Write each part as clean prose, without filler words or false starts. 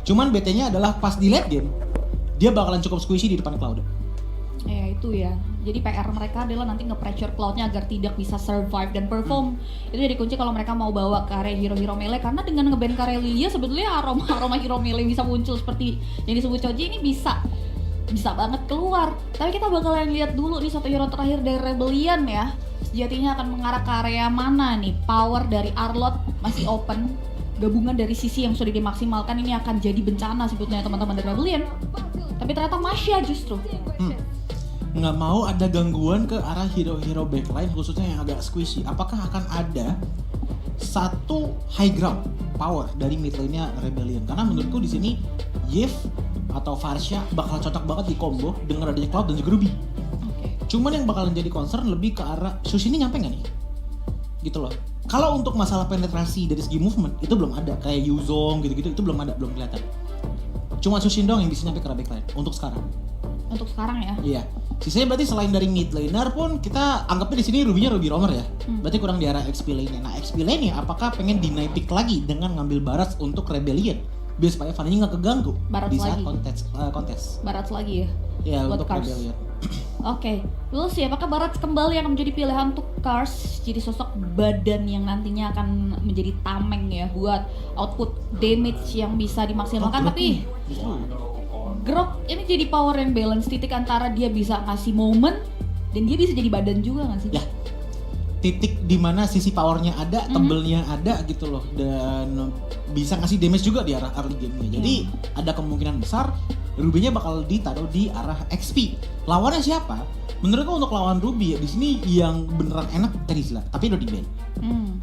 Cuman BT-nya adalah pas di late game, dia bakalan cukup squishy di depan Cloud. Ya itu ya. Jadi PR mereka adalah nanti nge-pressure Cloud-nya agar tidak bisa survive dan perform. Itu jadi kunci kalau mereka mau bawa ke area hero-hero melee, karena dengan nge-ban ke area Lilia sebetulnya aroma hero melee bisa muncul seperti yang disebut Choji ini bisa banget keluar. Tapi kita bakalan lihat dulu nih satu hero terakhir dari Rebellion ya. Sejatinya akan mengarah ke area mana nih? Power dari Arlott masih open. Gabungan dari sisi yang sudah dimaksimalkan ini akan jadi bencana sebetulnya teman-teman dari Rebellion. Tapi ternyata Masya justru nggak mau ada gangguan ke arah hero-hero backline khususnya yang agak squishy. Apakah akan ada satu high ground power dari mid lane-nya Rebellion? Karena menurutku di sini Yves atau Farsha bakal cocok banget di combo dengan adanya Cloud dan juga Ruby. Cuman yang bakalan jadi concern lebih ke arah Sushi ini nyampe nggak nih? Gitu loh. Kalau untuk masalah penetrasi dari segi movement itu belum ada, kayak Yuzong gitu-gitu itu belum ada, belum kelihatan. Cuma Sushin dong yang bisa nyampe ke arah backline untuk sekarang. untuk sekarang ya. Iya. Sisanya berarti selain dari mid laner pun kita anggapnya di sini Ruby-nya Ruby Roamer ya. Berarti kurang di arah XP lane-nya. Nah, XP lane-nya apakah pengen deny pick lagi dengan ngambil Barats untuk Rebellion? Biar supaya Fanny nggak keganggu Barats di saat lagi. kontes. Barats lagi ya. Ya, Buat untuk Cars. Rebellion. Oke, we'll see apakah Barats kembali akan menjadi pilihan untuk Cars, jadi sosok badan yang nantinya akan menjadi tameng ya buat output damage yang bisa dimaksimalkan. Tapi Grok ini jadi power yang balance, titik antara dia bisa ngasih momen dan dia bisa jadi badan juga nggak sih? Ya, titik dimana sisi powernya ada, tebelnya ada gitu loh, dan bisa ngasih damage juga di arah early game-nya. Jadi ada kemungkinan besar Ruby-nya bakal ditaruh di arah XP. Lawannya siapa? Menurutku untuk lawan Ruby ya di sini yang beneran enak Terizla, tapi udah di-ban.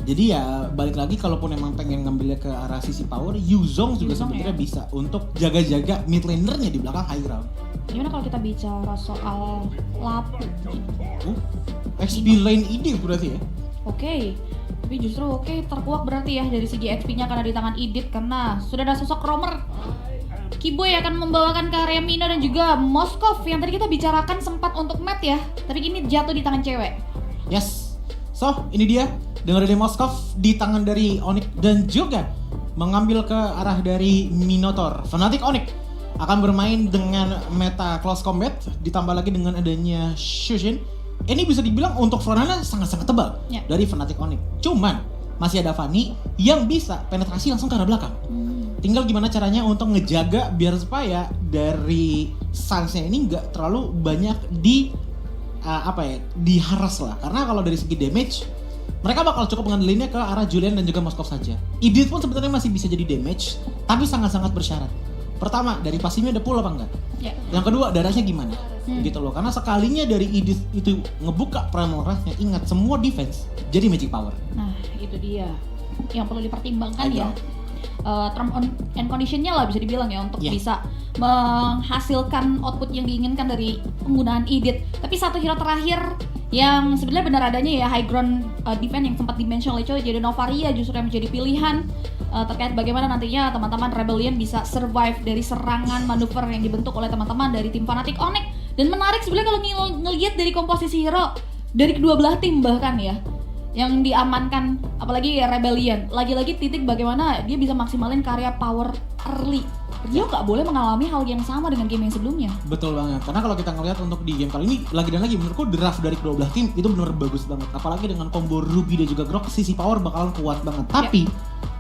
Jadi ya balik lagi kalaupun emang pengen ngambilnya ke arah sisi power, Yuzong juga sebenarnya bisa untuk jaga-jaga mid laner-nya di belakang high ground. Gimana kalau kita bicara soal Lapu? XP lane ide berarti ya. Oke, tapi justru terkuak berarti ya dari segi XP-nya karena di tangan Idit, karena sudah ada sosok Roamer. Kiboy akan membawakan ke area Mina dan juga Moskov yang tadi kita bicarakan sempat untuk Matt ya, tapi ini jatuh di tangan cewek. Yes. So, ini dia dengan dari Moskov di tangan dari Onyx dan juga mengambil ke arah dari Minotaur. Fnatic Onyx akan bermain dengan meta close combat ditambah lagi dengan adanya Shushin. Ini bisa dibilang untuk frontline sangat-sangat tebal dari Fnatic Onyx. Cuman masih ada Fanny yang bisa penetrasi langsung ke arah belakang. Tinggal gimana caranya untuk ngejaga biar supaya dari Suns-nya ini nggak terlalu banyak diharas lah. Karena kalau dari segi damage mereka bakal cukup mengandelinnya ke arah Julian dan juga Moskov saja. Idit pun sebenarnya masih bisa jadi damage, tapi sangat-sangat bersyarat. Pertama, dari pasifnya ada pull apa enggak? Yang kedua, darahnya gimana? Gitu loh. Karena sekalinya dari Idit itu ngebuka primal rush-nya, ingat semua defense jadi magic power. Nah, itu dia yang perlu dipertimbangkan ya. Term and condition-nya lah bisa dibilang ya untuk bisa menghasilkan output yang diinginkan dari penggunaan Idit. Tapi satu hero terakhir yang sebenarnya benar adanya ya high ground defense yang sempat dimention oleh Choi, jadi Novaria justru yang menjadi pilihan terkait bagaimana nantinya teman-teman Rebellion bisa survive dari serangan manuver yang dibentuk oleh teman-teman dari tim Fnatic Onyx. Dan menarik sebenarnya kalau ngelihat dari komposisi hero dari kedua belah tim bahkan ya yang diamankan, apalagi ya Rebellion, lagi-lagi titik bagaimana dia bisa maksimalin karya power early. Dia nggak boleh mengalami hal yang sama dengan game yang sebelumnya. Betul banget, karena kalau kita ngelihat untuk di game kali ini lagi dan lagi menurutku draft dari kedua belah tim itu benar bagus banget. Apalagi dengan combo Ruby dan juga Grok, sisi power bakalan kuat banget. Tapi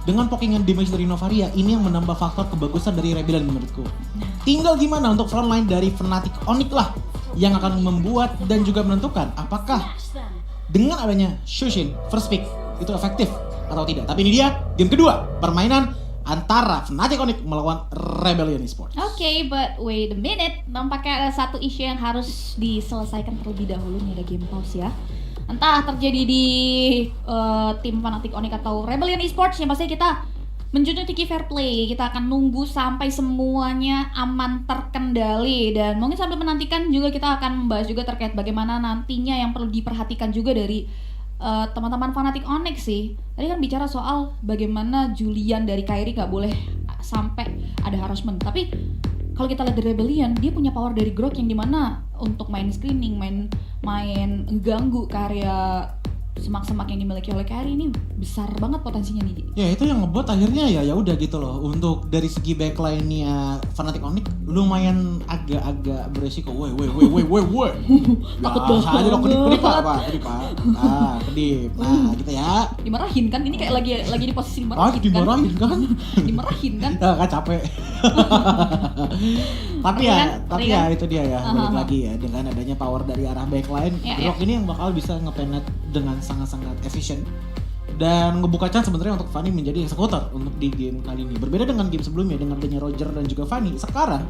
dengan pokingan damage dari Novaria, ini yang menambah faktor kebagusan dari Rebellion menurutku. Tinggal gimana untuk frontline dari Fnatic Onyx lah yang akan membuat dan juga menentukan apakah dengan adanya Shushin first pick itu efektif atau tidak. Tapi ini dia game kedua permainan antara Fnatic Onyx melawan Rebellion Esports. Oke, but wait a minute. Nampaknya ada satu isu yang harus diselesaikan terlebih dahulu. Ini ada game pause ya. Entah terjadi di tim Fnatic Onyx atau Rebellion Esports, yang pasti kita menjunjung tinggi fair play. Kita akan nunggu sampai semuanya aman terkendali, dan mungkin sambil menantikan juga kita akan membahas juga terkait bagaimana nantinya yang perlu diperhatikan juga dari teman-teman Fnatic Onyx sih. Tadi kan bicara soal bagaimana Julian dari Kairi nggak boleh sampai ada harassment, tapi kalau kita lihat dari Rebellion, dia punya power dari Grok yang dimana untuk main screening, main ganggu karya semak-semak yang dimiliki oleh Kairi ini besar banget potensinya nih. Ya itu yang ngebuat akhirnya ya udah gitu loh. Untuk dari segi backline-nya Fnatic Onyx lumayan agak-agak beresiko. Woi. Takut Biasa aja dong, kedip banget. pak. Kedip. Nah gitu ya. Dimarahin kan? Ini kayak lagi di posisi dimarahin kan? Dimarahin kan? Dimarahin kan? Kan capek. tapi ya itu dia ya. Balik lagi ya dengan adanya power dari arah backline, Rock ini yang bakal bisa ngepenet dengan sangat-sangat efisien dan ngebuka chance sebenarnya untuk Fanny menjadi eksekutor untuk di game kali ini. Berbeda dengan game sebelumnya dengan adanya Roger dan juga Fanny, sekarang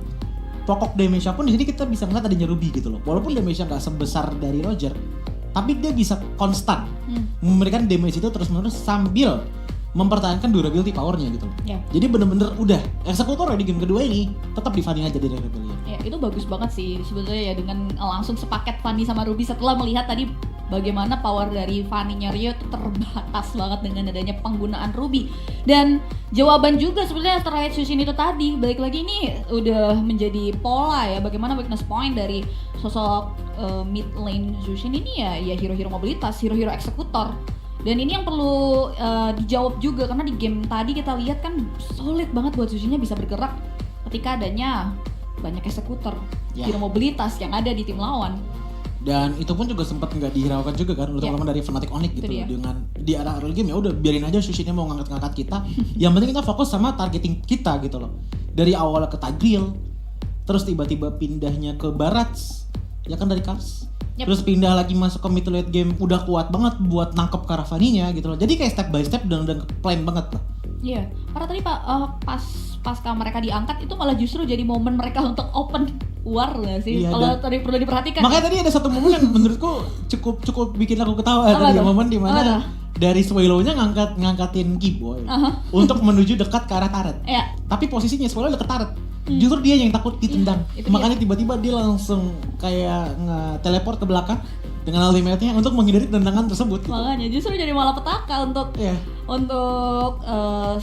pokok damage-nya pun di sini kita bisa ngeliat adanya Ruby gitu loh. Walaupun damage-nya nggak sebesar dari Roger, tapi dia bisa konstan memberikan damage itu terus-menerus sambil mempertahankan durability powernya gitu loh. Yeah. Jadi bener-bener udah eksekutor di game kedua ini tetap di Fanny aja dari Rebellion. Ya itu bagus banget sih sebenarnya ya dengan langsung sepaket Fanny sama Ruby setelah melihat tadi bagaimana power dari Fanny-nya Rio itu terbatas banget dengan adanya penggunaan Ruby. Dan jawaban juga sebenarnya terkait Shushin itu tadi, balik lagi ini udah menjadi pola ya, bagaimana weakness point dari sosok mid lane Shushin ini ya hero-hero mobilitas, hero-hero eksekutor. Dan ini yang perlu dijawab juga karena di game tadi kita lihat kan solid banget buat Shushinnya bisa bergerak ketika adanya banyak eksekutor, hero mobilitas yang ada di tim lawan. Dan itu pun juga sempat nggak dihiraukan juga kan untuk teman dari Fnatic Onyx gitu dengan di arah early game ya udah biarin aja Shushinnya mau ngangkat-ngangkat kita. Yang penting kita fokus sama targeting kita gitu loh. Dari awal ke Tagriel, terus tiba-tiba pindahnya ke Barats, ya kan dari Kars. Terus pindah lagi masuk ke mid late game udah kuat banget buat nangkep Caravaninya gitu loh. Jadi kayak step by step dan plan banget lah. Iya, karena tadi Pak pasca mereka diangkat itu malah justru jadi momen mereka untuk open war nggak sih? Kalau tadi perlu diperhatikan. Makanya tadi ada satu momen yang menurutku cukup bikin aku ketawa tadi, momen dimana dari Swallow-nya ngangkatin Keyboy untuk menuju dekat ke arah turret. Tapi posisinya Swallow deket turret. Justru dia yang takut ditendang. Makanya tiba-tiba dia langsung kayak nge-teleport ke belakang dengan ultimate-nya untuk menghindari tendangan tersebut. Makanya justru jadi malah petaka untuk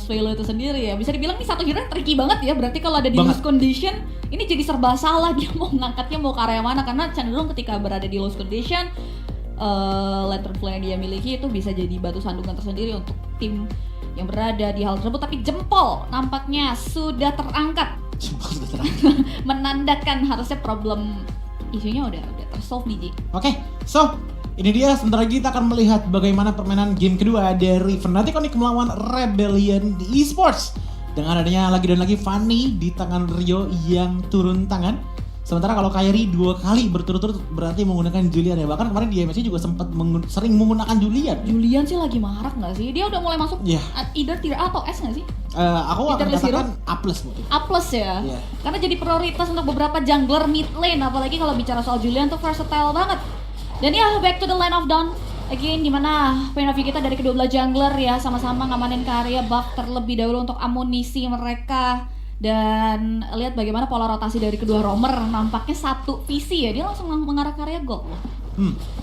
Swallow itu sendiri ya. Bisa dibilang nih satu hero yang tricky banget ya. Berarti kalau ada di lose condition, ini jadi serba salah dia mau ngangkatnya mau ke area mana. Karena cenderung ketika berada di lose condition, lantern flare yang dia miliki itu bisa jadi batu sandungan tersendiri untuk tim yang berada di hal tersebut. Tapi jempol nampaknya sudah terangkat. Menandakan harusnya problem isunya udah tersolve nih Ji. Oke, so ini dia sebentar lagi kita akan melihat bagaimana permainan game kedua dari Fnatic Onyx melawan Rebellion di esports. Dengan adanya lagi dan lagi Fanny di tangan Rio yang turun tangan. Sementara kalau Kairi 2 kali berturut-turut berarti menggunakan Julian ya. Bahkan kemarin di MSC juga sempat sering menggunakan Julian. Julian sih lagi marak gak sih? Dia udah mulai masuk either tier A atau S gak sih? Aku akan katakan A+ mungkin. A+ ya? Karena jadi prioritas untuk beberapa jungler mid lane. Apalagi kalau bicara soal Julian tuh versatile banget. Dan ya back to the line of dawn. Again dimana point of view kita dari kedua belah jungler ya sama-sama ngamanin karya buff terlebih dahulu untuk amunisi mereka. Dan lihat bagaimana pola rotasi dari kedua roamer, nampaknya satu visi ya, dia langsung mengarah karya gold loh.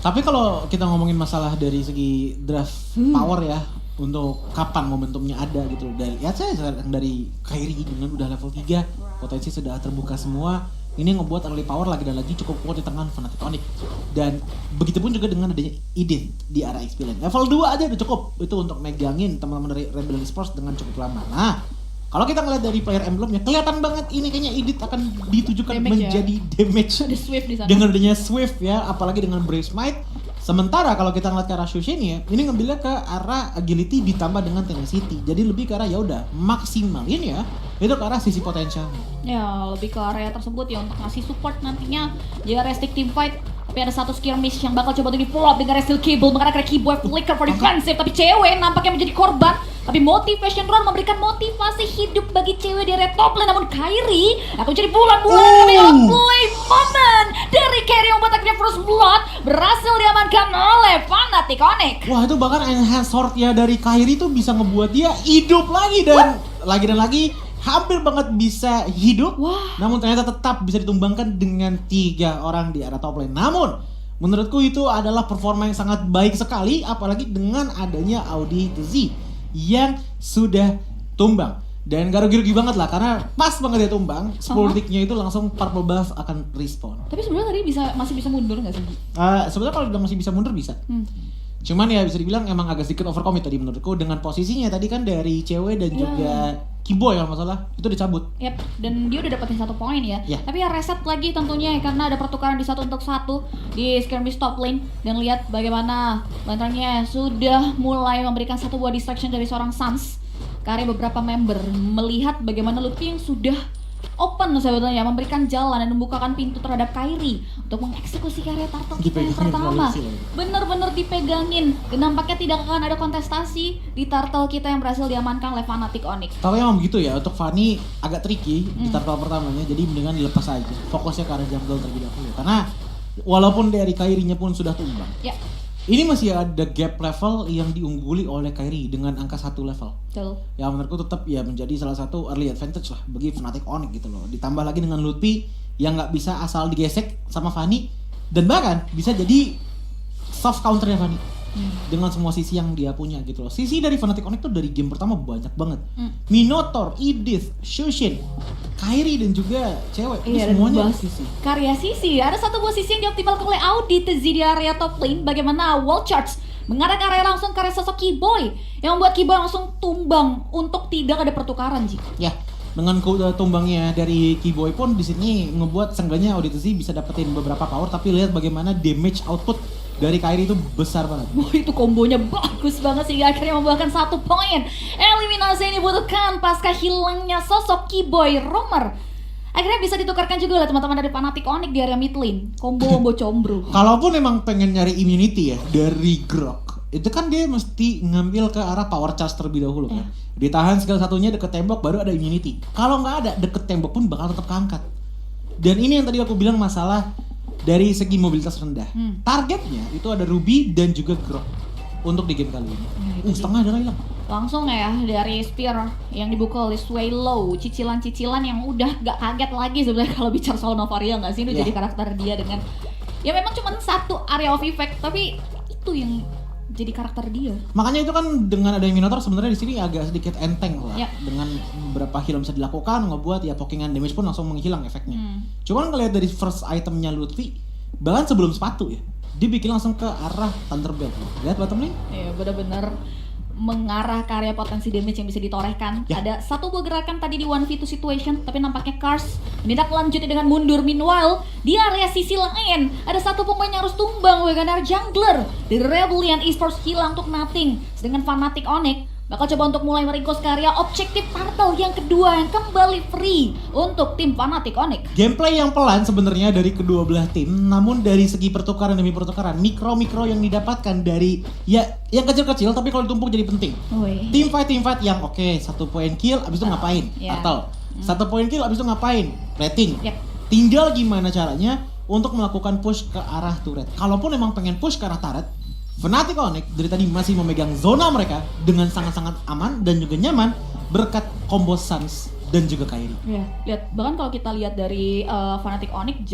Tapi kalau kita ngomongin masalah dari segi draft power ya, untuk kapan momentumnya ada gitu. Dari Kairi dengan udah level 3, potensi sudah terbuka semua. Ini ngebuat early power lagi dan lagi cukup kuat di tangan Fnatic Onyx. Dan begitu pun juga dengan adanya Idin di arah XP lane. Level 2 aja udah cukup itu untuk megangin teman-teman dari Rebellion Esports dengan cukup lama. Nah, kalau kita ngeliat dari player emblemnya, kelihatan banget ini kayaknya Edith akan ditujukan damage menjadi damage Swift di sana. dengan adanya Swift ya, apalagi dengan Brave Smite. Sementara kalau kita ngeliat ke arah Shushin ya, ini ngambilnya ke arah agility ditambah dengan tenacity. Jadi lebih ke arah ya udah maksimalin ya, itu ke arah sisi potensial. Ya lebih ke area tersebut ya untuk ngasih support nantinya. Jika restik team fight, tapi ada satu skirmish yang bakal coba untuk di-pull up dengan Steel Cable mengarah ke Keyboard flicker for defensive, tapi cewek nampaknya menjadi korban. Tapi motivation run memberikan motivasi hidup bagi cewek di red top lane, namun Kairi akan jadi bulan-bulan play moment dari Kairi yang membuat akhirnya first blood berhasil diamankan oleh Fnatic Onyx. Wah itu bahkan enhance sword ya dari Kairi tuh bisa ngebuat dia hidup lagi dan lagi hampir banget bisa hidup. Namun ternyata tetap bisa ditumbangkan dengan 3 orang di arah top lane. Namun menurutku itu adalah performa yang sangat baik sekali, apalagi dengan adanya Audi Z yang sudah tumbang. Dan gak rugi-rugi banget lah karena pas banget dia tumbang, Sportiknya itu langsung purple buff akan respawn. Tapi sebenarnya tadi masih bisa mundur nggak sih? Sebenarnya kalau udah masih bisa mundur bisa. Cuman ya bisa dibilang emang agak sedikit overcommit tadi menurutku dengan posisinya tadi kan dari cewek dan juga Keyboy kalau masalah itu dicabut. Yap, dan dia udah dapetin 1 poin ya. Tapi ya reset lagi tentunya ya, karena ada pertukaran di 1 untuk 1 di skirmish top lane. Dan lihat bagaimana Lanternnya sudah mulai memberikan 1 buah distraction dari seorang Sans ke area beberapa member. Melihat bagaimana Lutfi yang sudah open sebetulnya, memberikan jalan dan membukakan pintu terhadap Kairi untuk mengeksekusi karya Turtle kita yang pertama. Bener-bener dipegangin, dan nampaknya tidak akan ada kontestasi di Turtle kita yang berhasil diamankan oleh Fnatic Onyx. Tapi emang begitu ya, untuk Fanny agak tricky di Turtle pertamanya, jadi mendingan dilepas aja, fokusnya ke arah jungle terlebih dahulu. Karena walaupun dari Kairinya pun sudah tumbang, ini masih ada gap level yang diungguli oleh Kairi dengan angka 1 level. Betul. Ya menurutku tetap ya menjadi salah satu early advantage lah bagi Fnatic Onyx gitu loh. Ditambah lagi dengan Lutfi yang nggak bisa asal digesek sama Fanny, dan bahkan bisa jadi soft counternya Fanny dengan semua sisi yang dia punya gitu loh. Sisi dari Fnatic Onyx tuh dari game pertama banyak banget. Minotaur, Edith, Shushin, Kairi dan juga cewek. Ini semuanya sisi. Karya sisi. Ada 1 buah sisi yang dioptimalkan oleh Audit di area top lane. Bagaimana wall charge mengarah ke area langsung ke area sosok Keyboy yang membuat Keyboy langsung tumbang untuk tidak ada pertukaran, Ji. Ya, dengan tumbangnya dari Keyboy pun di sini ngebuat seenggaknya Auditasi bisa dapetin beberapa power, tapi lihat bagaimana damage output dari Kairi itu besar banget. Wah, itu kombonya bagus banget sehingga akhirnya membuahkan 1 poin. Eliminasi ini dibutuhkan pasca hilangnya sosok Keyboy Romer. Akhirnya bisa ditukarkan juga oleh teman-teman dari Fnatic Onyx di area mid lane. Combo combro. Kalaupun emang pengen nyari immunity ya dari Grok, itu kan dia mesti ngambil ke arah power charge terlebih dahulu kan. Ditahan skill satunya deket tembok baru ada immunity. Kalau nggak ada deket tembok pun bakal tetap keangkat. Dan ini yang tadi aku bilang masalah dari segi mobilitas rendah. Targetnya itu ada Ruby dan juga Grok untuk di game kali ini. Setengah udah hilang. Langsung ya dari Spear yang dibuka oleh Swallow, cicilan-cicilan yang udah gak kaget lagi sebenarnya kalau bicara soal Novaria nggak sih, itu jadi karakter dia dengan ya memang cuma 1 area of effect, tapi itu yang jadi karakter dia. Makanya itu kan dengan adanya Minotaur sebenarnya di sini agak sedikit enteng lah. Dengan beberapa heal yang bisa dilakukan ngebuat ya pokingan damage pun langsung menghilang efeknya. Cuman ngelihat dari first itemnya Lutfi, bahkan sebelum sepatu ya, dia bikin langsung ke arah Thunderbelt. Lihat bottom lane? Iya, benar-benar mengarah ke area potensi damage yang bisa ditorehkan. Ada 1 buah gerakan tadi di 1v2 situation, tapi nampaknya Kars menindaklanjuti dengan mundur. Meanwhile, di area sisi lain ada 1 pemain yang harus tumbang, Weganar Jungler dari Rebellion Esports hilang untuk nothing. Sedangkan Fnatic Onyx bakal coba untuk mulai meringkus ke area objektif Turtle yang kedua yang kembali free untuk tim Fnatic Onyx. Gameplay yang pelan sebenarnya dari kedua belah tim, namun dari segi pertukaran demi pertukaran, mikro-mikro yang didapatkan dari ya yang kecil-kecil tapi kalau ditumpuk jadi penting. Team fight yang oke, 1 poin kill abis itu ngapain? Turtle. 1 poin kill abis itu ngapain? Rating. Tinggal gimana caranya untuk melakukan push ke arah turret. Kalaupun emang pengen push ke arah turret, Fnatic Onyx dari tadi masih memegang zona mereka dengan sangat-sangat aman dan juga nyaman berkat combo Sans dan juga Kairi. Ya, lihat bahkan kalau kita lihat dari Fnatic Onyx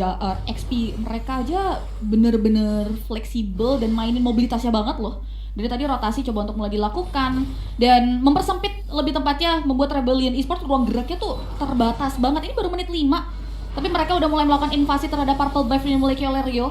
XP mereka aja bener-bener fleksibel dan mainin mobilitasnya banget loh. Dari tadi rotasi coba untuk mulai dilakukan dan mempersempit, lebih tepatnya membuat Rebellion Esports ruang geraknya tuh terbatas banget. Ini baru menit 5, tapi mereka udah mulai melakukan invasi terhadap Purple Buff yang dimiliki oleh Rio.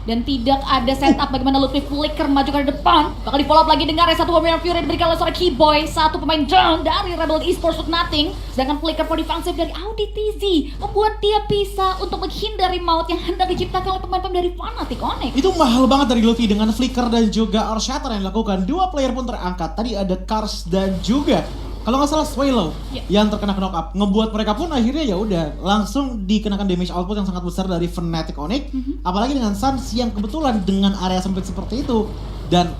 Dan tidak ada setup bagaimana Lutfi flicker maju ke depan. Bakal di follow up lagi dengan satu pemain Fury diberikan oleh seorang Keyboy, 1 pemain down dari Rebel Esports with nothing. Sedangkan flicker for defensive dari Audi TZ membuat dia bisa untuk menghindari maut yang hendak diciptakan oleh pemain-pemain dari Fnatic Onyx. Itu mahal banget dari Lutfi dengan flicker dan juga Earth Shatter yang dilakukan. 2 player pun terangkat. Tadi ada Kars dan juga kalau nggak salah Swallow yang terkena knock up, ngebuat mereka pun akhirnya ya udah langsung dikenakan damage output yang sangat besar dari Fnatic Onyx. Apalagi dengan Sans yang kebetulan dengan area sempit seperti itu dan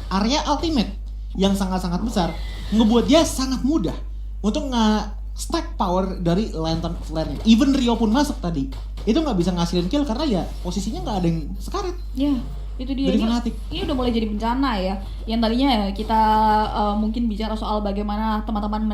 area ultimate yang sangat-sangat besar, ngebuat dia sangat mudah untuk nge-stack power dari Lantern Flare-nya. Even Rio pun masuk tadi, itu nggak bisa ngasilin kill karena ya posisinya nggak ada yang sekaret. Itu dia, ini udah mulai jadi bencana ya. Yang tadinya ya kita mungkin bicara soal bagaimana teman-teman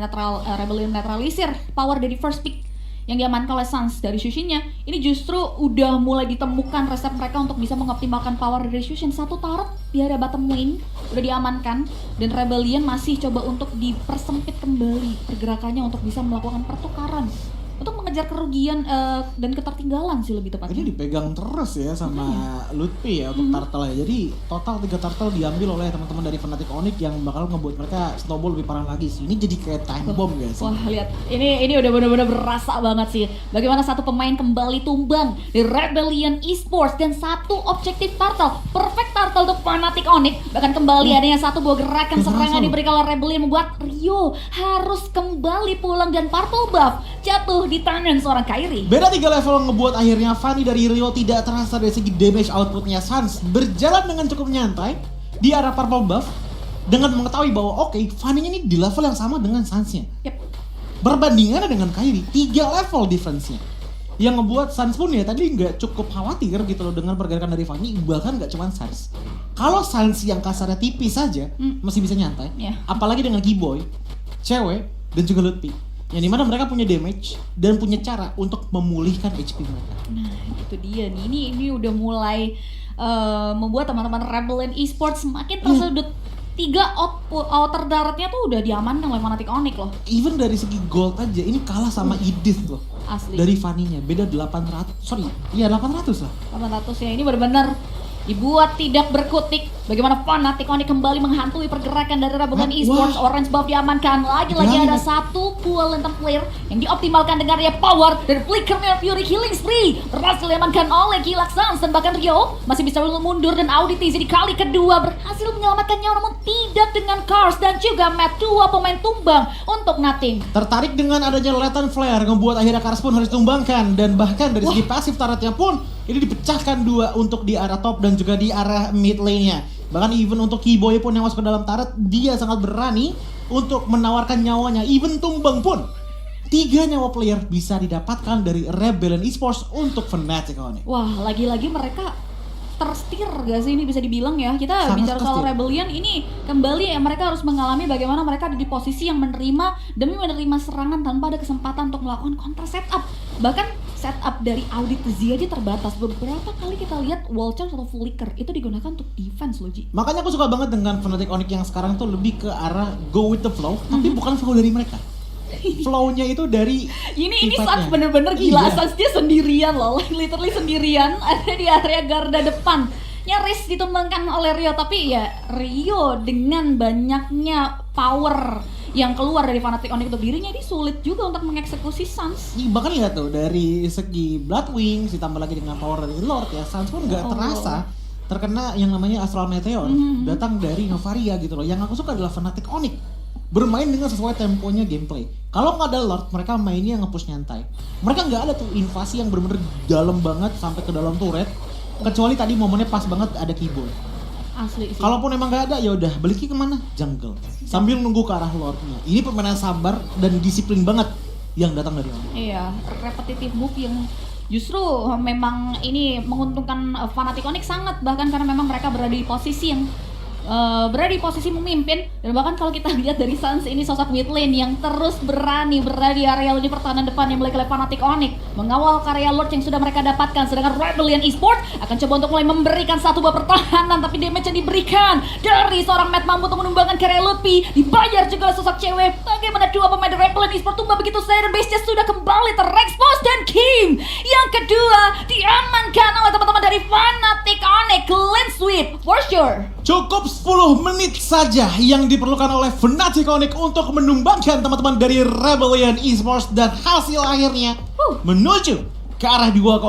Rebellion netralisir power dari first pick yang diamankan oleh Sans dari Shushin-nya. Ini justru udah mulai ditemukan resep mereka untuk bisa mengoptimalkan power dari Shushin. 1 turret di area bottom lane udah diamankan dan Rebellion masih coba untuk dipersempit kembali pergerakannya untuk bisa melakukan pertukaran untuk mengejar kerugian dan ketertinggalan sih lebih tepatnya. Ini dipegang terus ya sama Lutfi ya untuk turtle ya. Jadi total 3 turtle diambil oleh teman-teman dari Fnatic Onyx yang bakal ngebuat mereka snowball lebih parah lagi sih. Ini jadi kayak time bomb guys. Wah lihat, ini udah benar-benar berasa banget sih. Bagaimana satu pemain kembali tumbang di Rebellion Esports dan satu objektif turtle, perfect turtle untuk Fnatic Onyx. Bahkan kembali adanya satu buah gerakan serangan diberikan oleh Rebellion membuat Rio harus kembali pulang dan purple buff jatuh di tangan seorang Kairi. Beda 3 level ngebuat akhirnya Fanny dari Rio tidak terasa dari segi damage outputnya. Sans berjalan dengan cukup nyantai di arah purple buff dengan mengetahui bahwa oke, Fanny-nya ini di level yang sama dengan Sans-nya. Yep. Berbandingannya dengan Kairi, 3 level difference-nya. Yang ngebuat Sans pun ya tadi nggak cukup khawatir gitu loh dengan pergerakan dari Fanny, bahkan nggak cuma Sans. Kalau Sans yang kasarnya tipis saja masih bisa nyantai, apalagi dengan Keyboy, cewek dan juga Lutfi. Yang dimana mereka punya damage dan punya cara untuk memulihkan HP mereka. Nah itu dia nih, ini udah mulai membuat teman-teman Rebellion Esports semakin tersudut. 3 outer daratnya tuh udah diamankan oleh Fnatic Onyx loh. Even dari segi gold aja ini kalah sama Edith loh. Asli. Dari Fanny-nya beda 800. Sorry, iya 800 lah. 800 ya, ini benar-benar dibuat tidak berkutik. Bagaimana Fnatic Onyx kembali menghantui pergerakan dari Rebellion Esports. Orange buff diamankan. Lagi-lagi ada satu pool lantern player yang dioptimalkan dengan area power dari Flicker Mirror Fury Healing Spree. Berhasil diamankan oleh Gilak Sans dan bahkan Rio masih bisa mundur dan Auditz di kali kedua berhasil menyelamatkan nyawa namun tidak dengan Cars dan juga Matt, 2 pemain tumbang untuk Nothing. Tertarik dengan adanya Latent Flare membuat akhirnya Cars pun harus tumbangkan dan bahkan dari segi pasif turretnya pun ini dipecahkan 2 untuk di arah top dan juga di arah mid lane-nya. Bahkan even untuk Keyboy pun yang masuk ke dalam turret, dia sangat berani untuk menawarkan nyawanya. Even tumbang pun 3 nyawa player bisa didapatkan dari Rebellion Esports untuk Fnatic Onyx. Wah, lagi-lagi mereka terstir gak sih ini bisa dibilang ya. Kita sangat bicara soal terstir. Rebellion ini kembali ya, mereka harus mengalami bagaimana mereka ada di posisi yang menerima demi menerima serangan tanpa ada kesempatan untuk melakukan counter setup. Bahkan setup dari Auditz aja terbatas. Beberapa kali kita lihat wall charge atau flicker itu digunakan untuk defense loh Ji. Makanya aku suka banget dengan Fnatic Onyx yang sekarang tuh lebih ke arah go with the flow, tapi bukan flow dari mereka. Flow-nya itu dari ini sifatnya. Sans bener-bener gila. Iya. Sans dia sendirian loh, literally sendirian ada di area garda depan. Nyaris ditumbangkan oleh Rio, tapi ya Rio dengan banyaknya power yang keluar dari Fnatic Onyx untuk dirinya, ini sulit juga untuk mengeksekusi Sans. Bahkan lihat tuh dari segi Blood Wings ditambah lagi dengan power dari Lord ya, Sans pun nggak terasa terkena yang namanya Astral Meteor datang dari Novaria gitu loh. Yang aku suka adalah Fnatic Onyx bermain dengan sesuai temponya gameplay. Kalau nggak ada Lord, mereka mainnya nge-push nyantai. Mereka nggak ada tuh invasi yang bener-bener dalam banget sampai ke dalam turret. Kecuali tadi momennya pas banget ada Keyboy. Asli sih. Kalaupun emang nggak ada, ya udah balik kemana? Jungle. Sambil nunggu ke arah Lordnya. Ini permainan sabar dan disiplin banget yang datang dari Onyx. Iya, repetitive move yang justru memang ini menguntungkan Fnatic Onyx sangat, bahkan karena memang mereka berada di posisi yang memimpin. Dan bahkan kalau kita lihat dari Sans, ini sosok mid lane yang terus berani berada di area lini pertahanan depan yang dimiliki oleh Fnatic Onyx, mengawal karya Lord yang sudah mereka dapatkan. Sedangkan Rebellion Esports akan coba untuk mulai memberikan satu buah pertahanan, tapi damage yang diberikan dari seorang Matt mampu untuk menumbangkan karya Lutfi, dibayar juga oleh sosok cewek. Bagaimana 2 pemain dari Rebellion Esports tumbang begitu saja dan base-nya sudah kembali terekspos, dan Kim yang kedua diamankan oleh teman-teman dari Fnatic Onyx. Clean sweep for sure. Cukup 10 menit saja yang diperlukan oleh Fnatic Onyx untuk menumbangkan teman-teman dari Rebellion Esports dan hasil akhirnya menuju ke arah 2-0.